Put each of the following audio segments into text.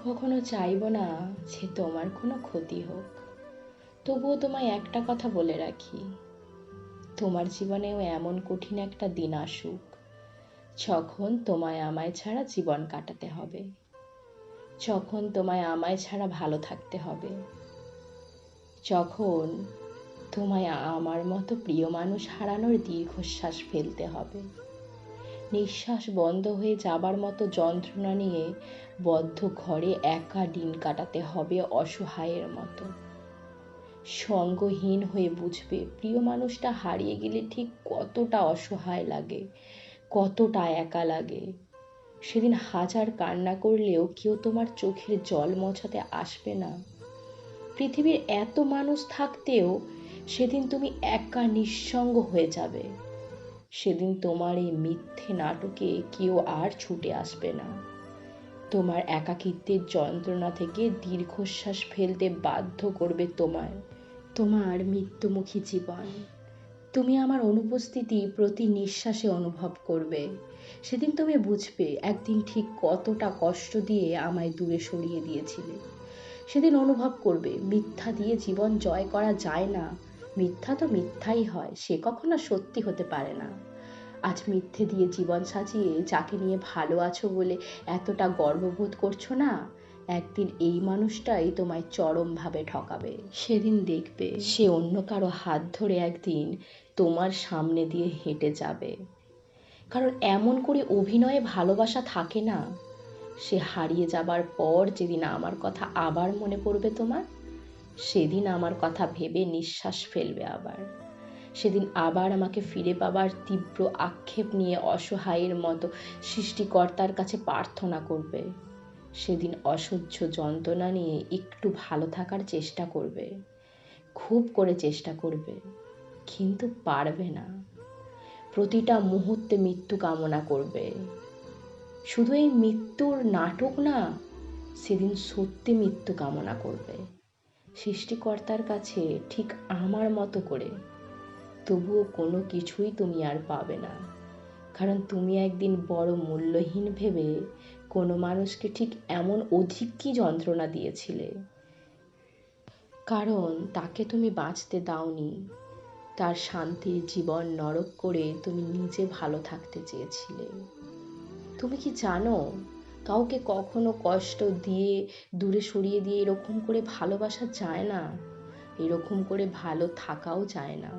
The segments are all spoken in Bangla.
কখনো চাইবো না যে তোমার কোনো ক্ষতি হোক। তবুও তোমায় একটা কথা বলে রাখি, তোমার জীবনেও এমন কঠিন একটা দিন আসুক যখন তোমায় আমায় ছাড়া জীবন কাটাতে হবে, যখন তোমায় আমায় ছাড়া ভালো থাকতে হবে, যখন তোমায় আমার মতো প্রিয় মানুষ হারানোর দীর্ঘশ্বাস ফেলতে হবে, নিঃশ্বাস বন্ধ হয়ে যাবার মতো যন্ত্রণা নিয়ে বদ্ধ ঘরে একা দিন কাটাতে হবে অসহায়ের মতো। সঙ্গহীন হয়ে বুঝবে প্রিয় মানুষটা হারিয়ে গেলে ঠিক কতটা অসহায় লাগে, কতটা একা লাগে। সেদিন হাজার কান্না করলেও কেউ তোমার চোখের জল মোছাতে আসবে না। পৃথিবীর এত মানুষ থাকতেও সেদিন তুমি একা নিঃসঙ্গ হয়ে যাবে। সেদিন তোমার এই মিথ্যে নাটকে কেউ আর ছুটে আসবে না। তোমার একাকিত্বের যন্ত্রণা থেকে দীর্ঘশ্বাস ফেলতে বাধ্য করবে তোমার মৃত্যুমুখী জীবন। তুমি আমার অনুপস্থিতি প্রতি নিঃশ্বাসে অনুভব করবে। সেদিন তুমি বুঝবে একদিন ঠিক কতটা কষ্ট দিয়ে আমায় দূরে সরিয়ে দিয়েছিলে। সেদিন অনুভব করবে মিথ্যা দিয়ে জীবন জয় করা যায় না। মিথ্যা তো মিথ্যাই হয়, সে কখনো সত্যি হতে পারে না। আজ মিথ্যে দিয়ে জীবন সাজিয়ে যাকে নিয়ে ভালো আছো বলে এতটা গর্ববোধ করছো না, একদিন এই মানুষটাই তোমায় চরমভাবে ঠকাবে। সেদিন দেখবে সে অন্য কারো হাত ধরে একদিন তোমার সামনে দিয়ে হেঁটে যাবে। কারণ এমন করে অভিনয়ে ভালোবাসা থাকে না। সে হারিয়ে যাবার পর যেদিন আমার কথা আবার মনে পড়বে তোমার, সেদিন আমার কথা ভেবে নিঃশ্বাস ফেলবে আবার। সেদিন আবার আমাকে ফিরে পাবার তীব্র আক্ষেপ নিয়ে অসহায়ের মতো সৃষ্টিকর্তার কাছে প্রার্থনা করবে। সেদিন অসহ্য যন্ত্রণা নিয়ে একটু ভালো থাকার চেষ্টা করবে, খুব করে চেষ্টা করবে, কিন্তু পারবে না। প্রতিটা মুহূর্তে মৃত্যু কামনা করবে। শুধু এই মৃত্যুর নাটক না, সেদিন সত্যি মৃত্যু কামনা করবে সৃষ্টিকর্তার কাছে ঠিক আমার মতো করে। তবুও কোনো কিছুই তুমি আর পাবে না, কারণ তুমি একদিন বড় মূল্যহীন ভেবে কোনো মানুষকে ঠিক এমন অধিক কি যন্ত্রণা দিয়েছিলে। কারণ তাকে তুমি বাঁচতে দাওনি, তার শান্তির জীবন নরক করে তুমি নিজে ভালো থাকতে চেয়েছিলে। তুমি কি জানো, কাউকে কখনো কষ্ট দিয়ে দূরে সরিয়ে দিয়ে এরকম করে ভালোবাসা যায় না, এরকম করে ভালো থাকাও যায় না।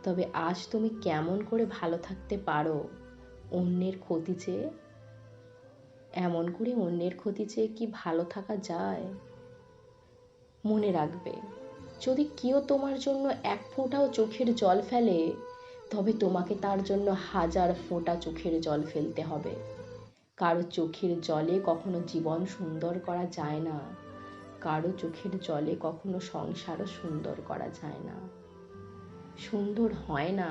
তবে আজ তুমি কেমন করে ভালো থাকতে পারো অন্যের ক্ষতি চেয়ে? এমন করে অন্যের ক্ষতি চেয়ে কি ভালো থাকা যায়? মনে রাখবে, যদি কেউ তোমার জন্য এক ফোঁটাও চোখের জল ফেলে, তবে তোমাকে তার জন্য হাজার ফোঁটা চোখের জল ফেলতে হবে। কারো চোখের জলে কখনো জীবন সুন্দর করা যায় না, কারো চোখের জলে কখনো সংসারও সুন্দর করা যায় না, সুন্দর হয় না।